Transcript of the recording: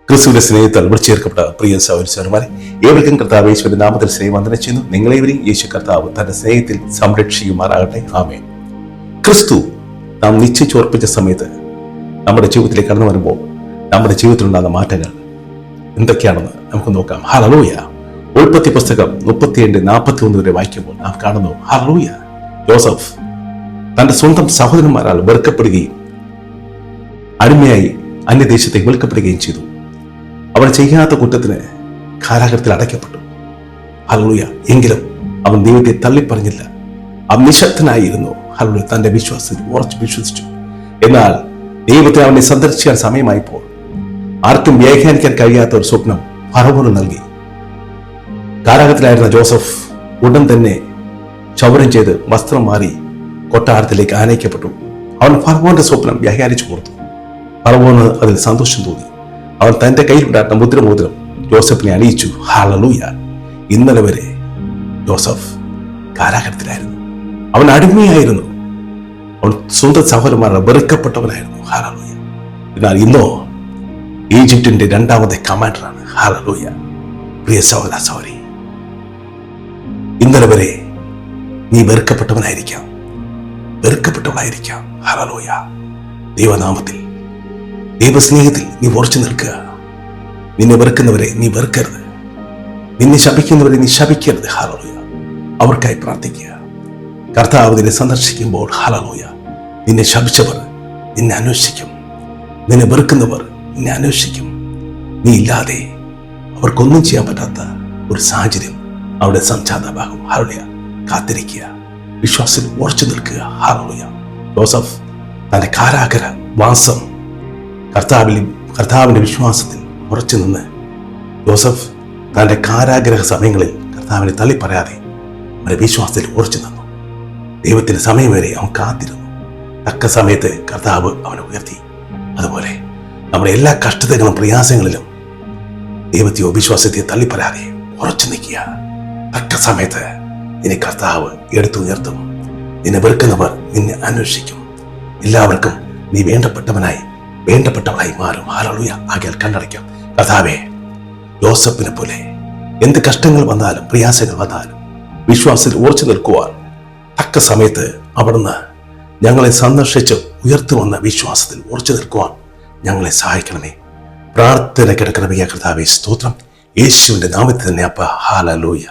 ക്രിസ്തുവിന്റെ സ്നേഹത്താൽ വിളിച്ചേർക്കപ്പെട്ട പ്രിയ സഹോദരന്മാരെ, ഏവർക്കും കർത്താവ് യേശുവിന്റെ നാമത്തിൽ സ്നേഹവന്ദനം ചെയ്യുന്നു. നിങ്ങളേവരെയും യേശു കർത്താവ് തന്റെ സ്നേഹത്തിൽ സംരക്ഷിക്കുമാറാകട്ടെ. ആമേൻ. ക്രിസ്തു നാം നിശ്ചയിച്ചുറപ്പിച്ച സമയത്ത് നമ്മുടെ ജീവിതത്തിലേക്ക് കടന്നു വരുമ്പോൾ നമ്മുടെ ജീവിതത്തിലുണ്ടാകുന്ന മാറ്റങ്ങൾ എന്തൊക്കെയാണെന്ന് നമുക്ക് നോക്കാം. ഹല്ലേലൂയ. ഉൽപ്പത്തി പുസ്തകം 37-41 വരെ വായിക്കുമ്പോൾ നാം കാണുന്നു, ഹല്ലേലൂയ, യോസഫ് തന്റെ സ്വന്തം സഹോദരന്മാരാൽ വെറുക്കപ്പെടുകയും അടിമയായി അന്യദേശത്തേക്ക് വിൽക്കപ്പെടുകയും ചെയ്തു. അവൻ ചെയ്യാത്ത കുറ്റത്തിന് കാരാഗ്രഹത്തിൽ അടയ്ക്കപ്പെട്ടു. ഹല്ലേലൂയ. എങ്കിലും അവൻ ദൈവത്തെ തള്ളിപ്പറഞ്ഞില്ല. അവൻ നിശബ്ദനായിരുന്നു. ഹല്ലേലൂയ. തന്റെ വിശ്വാസത്തിൽ ഉറച്ചു വിശ്വസിച്ചു. എന്നാൽ ദൈവത്തെ അവനെ സന്ദർശിക്കാൻ സമയമായപ്പോൾ ആർക്കും വ്യാഖ്യാനിക്കാൻ കഴിയാത്ത ഒരു സ്വപ്നം ഫറവോന് നൽകി. കാരാഗ്രഹത്തിലായിരുന്ന ജോസഫ് ഉടൻ തന്നെ ക്ഷൗരം ചെയ്ത് വസ്ത്രം മാറി കൊട്ടാരത്തിലേക്ക് ആനയിക്കപ്പെട്ടു. അവൻ ഫറവോന്റെ സ്വപ്നം വ്യാഖ്യാനിച്ചു കൊടുത്തു. ഫറവോന് അതിൽ സന്തോഷം തോന്നി. അവൻ തന്റെ കയ്യിലുണ്ടായിരുന്ന മുദ്രമോതിരം ജോസഫിനെ അണിയിച്ചു. ഹല്ലേലൂയ. ഇന്നലെ വരെ ജോസഫ് കാരാഗ്രഹത്തിലായിരുന്നു. അവൻ അടിമയായിരുന്നു. അവൻ സ്വന്തം സഹോദരന്മാരുടെ വെറുക്കപ്പെട്ടവനായിരുന്നു. ഹല്ലേലൂയ. എന്നാൽ ഇന്നോ ഈജിപ്തിന്റെ രണ്ടാമത്തെ കമാൻഡറാണ്. ഹല്ലേലൂയ. പ്രിയ സഹോദര സഹോദരി, ഇന്നലെ വരെ നീ വെറുക്കപ്പെട്ടവനായിരിക്കാം, വെറുക്കപ്പെട്ടവളായിരിക്കാം. ഹല്ലേലൂയ. ദൈവനാമത്തിൽ, ദൈവസ്നേഹത്തിൽ നീ ഉറച്ചു നിൽക്കുക. നിന്നെ വെറുക്കുന്നവരെ നീ വെറുക്കരുത്. നിന്നെ ശപിക്കുന്നവരെ നീ ശപിക്കരുത്. ഹല്ലേലൂയ. അവർക്കായി പ്രാർത്ഥിക്കുക. കർത്താവ് നിന്നെ സന്ദർശിക്കുമ്പോൾ, ഹല്ലേലൂയ, നിന്നെ ശപിച്ചവർ നിന്നെ അന്വേഷിക്കും. നിന്നെ വെറുക്കുന്നവർ നിന്നെ അന്വേഷിക്കും. നീ ഇല്ലാതെ അവർക്കൊന്നും ചെയ്യാൻ പറ്റാത്ത ഒരു സാഹചര്യം അവിടെ സംജാതമാകും. ഹല്ലേലൂയ. കാത്തിരിക്കുക. വിശ്വാസത്തിൽ ഉറച്ചു നിൽക്കുക. ഹല്ലേലൂയ. ജോസഫ് തന്റെ കാരാഗ്രഹ വാസം കർത്താവിന്റെ വിശ്വാസത്തിൽ ഉറച്ചു നിന്ന് ജോസഫ് തന്റെ കാരാഗ്രഹ സമയങ്ങളിൽ കർത്താവിനെ തള്ളിപ്പറയാതെ അവന്റെ വിശ്വാസത്തിൽ ഉറച്ചു നിന്നു. ദൈവത്തിന്റെ സമയം വരെ അവൻ കാത്തിരുന്നു. തക്ക സമയത്ത് കർത്താവ് അവനെ ഉയർത്തി. അതുപോലെ നമ്മുടെ എല്ലാ കഷ്ടതകളും പ്രയാസങ്ങളിലും ദൈവത്തെയോ വിശ്വാസത്തെയോ തള്ളിപ്പറയാതെ ഉറച്ചു നിൽക്കുക. തക്ക സമയത്ത് നിന്നെ കർത്താവ് എടുത്തുയർത്തും. നിന്നെ വെറുക്കുന്നവർ നിന്നെ അന്വേഷിക്കും. എല്ലാവർക്കും നീ വേണ്ടപ്പെട്ടവളായി മാറും. ഹല്ലേലൂയ. ആകയാൽ കണ്ണടയ്ക്കാം. കർത്താവേ, യോസഫിനെ പോലെ എന്ത് കഷ്ടങ്ങൾ വന്നാലും പ്രയാസങ്ങൾ വന്നാലും വിശ്വാസത്തിൽ ഉറച്ചു നിൽക്കുവാൻ തക്ക സമയത്ത് അവിടുന്ന് ഞങ്ങളെ സന്ദർശിച്ച് ഉയർത്തുവന്ന വിശ്വാസത്തിൽ ഉറച്ചു നിൽക്കുവാൻ ഞങ്ങളെ സഹായിക്കണമേ. പ്രാർത്ഥന കിടക്കണമേ കർത്താവേ. സ്തോത്രം. യേശുവിന്റെ നാമത്തിൽ തന്നെ അപ്പ. ഹല്ലേലൂയ.